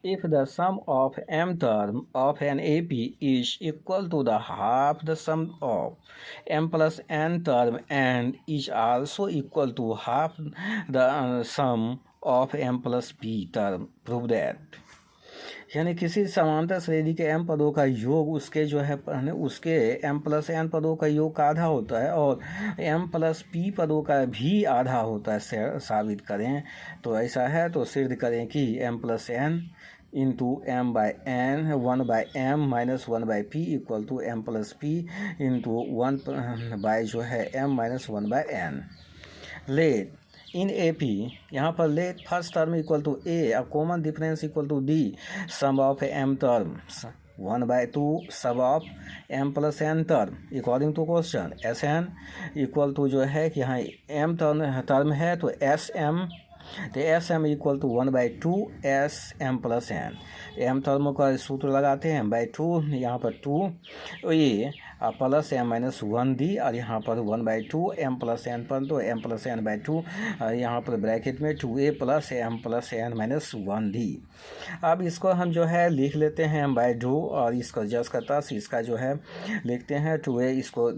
if the sum of m term of an AP is equal to the half the sum of m plus n term and is also equal to half the sum of m plus p term, prove that। यानी किसी समांतर श्रेणी के m पदों का योग उसके जो है उसके m प्लस n पदों का योग का आधा होता है और m प्लस p पदों का भी आधा होता है साबित करें। तो ऐसा है तो सिद्ध करें कि m plus n into m by n 1 by m minus 1 by p equal to m plus p into 1 by जो है m minus 1 by n। Let in AP यहाँ पर let first term equal to A common difference equal to D sum of m terms 1/2 सब of m plus n term according to question Sn equal to जो है कि यहाँ m term है तो Sm तो Sm equal to 1/2 Sm plus n। m term का सूत्र लगाते हैं बाई 2 यहाँ पर 2 ये प्लस m माइनस 1d और यहाँ पर 1/2 m प्लस n पर तो m प्लस n बाई 2 यहाँ पर ब्रैकेट में 2a plus m plus n minus 1d। अब इसको हम जो है लिख लेते हैं m/2 और इसको जस्ट करता इसका जो है लिखते हैं 2a इसको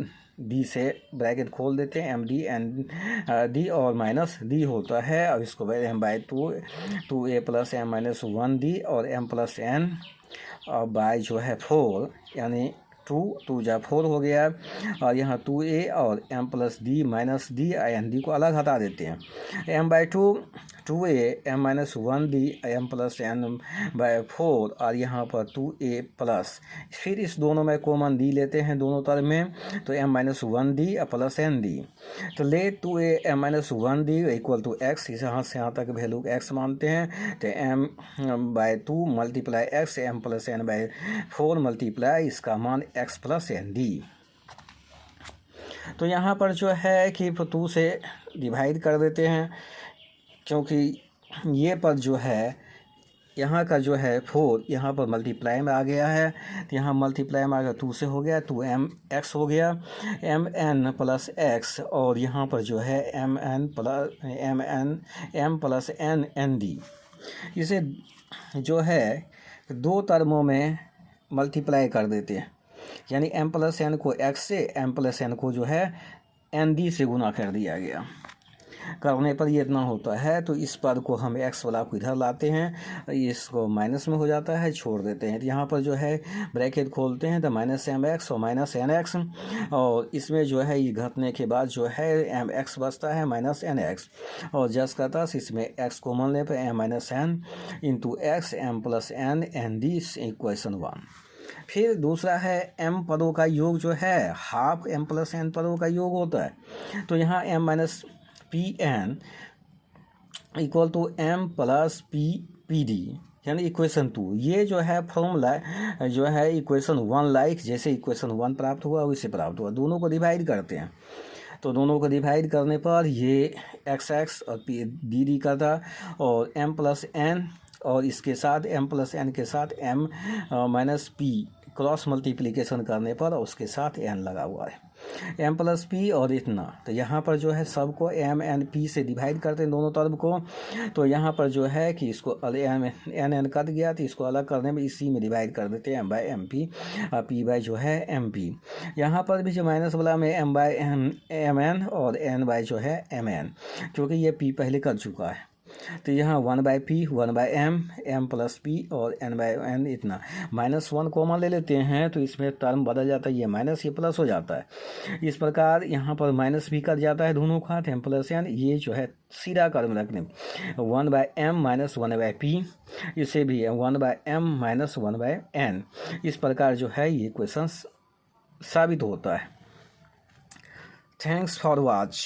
d से ब्रैकेट खोल देते हैं md एंड d और माइनस d होता है। अब इसको हम by 2a plus m minus 1d और m प्लस n और बाई जो है 4 यानी 2 जा 4 हो गया और यहाँ 2a और m plus d minus d and d को अलग हटा देते हैं m/2 2a m minus 1d m plus n by 4 और यहाँ पर 2a प्लस फिर इस दोनों में कॉमन d लेते हैं दोनों तरफ में तो m minus 1d plus n d। तो let 2a m minus 1d equal to x इस यहाँ से यहाँ तक वैल्यू x मानते हैं तो m by 2 multiply x m plus n by 4 multiply इसका मान x प्लस एन डी। तो यहाँ पर जो है कि 2 से डिवाइड कर देते हैं क्योंकि ये पद जो है यहाँ का जो है 4 यहाँ पर मल्टीप्लाई में आ गया है तो यहाँ मल्टीप्लाई में आ गया 2 से हो गया 2mx हो गया mn प्लस x और यहाँ पर जो है m प्लस n d। इसे जो है 2 टर्मों में मल्टीप्लाई कर देते हैं यानी m प्लस n को x से m प्लस n को जो है nd से गुना कर दिया गया। करने पर ये इतना होता है तो इस पद को हम x वाला को इधर लाते हैं इसको माइनस में हो जाता है छोड़ देते हैं तो यहाँ पर जो है ब्रैकेट खोलते हैं तो माइनस mx और माइनस nx और इसमें जो है ये घटने के बाद जो है mx बचता है माइनस nx और जस्ट करता है इसमें x कॉमन ले पर m minus n into x m plus n and D equation 1। फिर दूसरा है m पदों का योग जो है हाफ m प्लस n पदों का योग होता है तो यहाँ m minus p n equal to m plus p d यानी इक्वेशन 2। ये जो है फॉर्मूला जो है इक्वेशन 1 लाइक जैसे इक्वेशन 1 प्राप्त हुआ वैसे प्राप्त हुआ दोनों को डिवाइड करते हैं तो दोनों को डिवाइड करने पर ये x और p d करता और m प्लस n और इसके साथ m प्लस n के साथ m minus p cross multiplication करने पर उसके साथ n लगा हुआ है m प्लस p और इतना। तो यहाँ पर जो है सबको m n p से डिवाइड करते हैं दोनों तरफ को तो यहाँ पर जो है कि इसको n कट गया तो इसको अलग करने में इसी में डिवाइड कर देते हैं m बाई एम पी और p बाई जो है एम पी। यहाँ पर भी जो माइनस वाला में m बाई एम एन और n बाई जो है एम एन क्योंकि ये p पहले कर चुका है तो यहाँ 1/p 1/m m plus p और n/n इतना -1 कॉमन ले लेते हैं तो इसमें टर्म बदल जाता है ये माइनस ये प्लस हो जाता है। इस प्रकार यहाँ पर माइनस भी कट जाता है दोनों का m प्लस n ये जो है सीधा कर्म रखने 1/m माइनस 1/p इसे भी 1/m माइनस 1/n इस प्रकार जो है ये क्वेश्चन साबित होता है। Thanks for watch.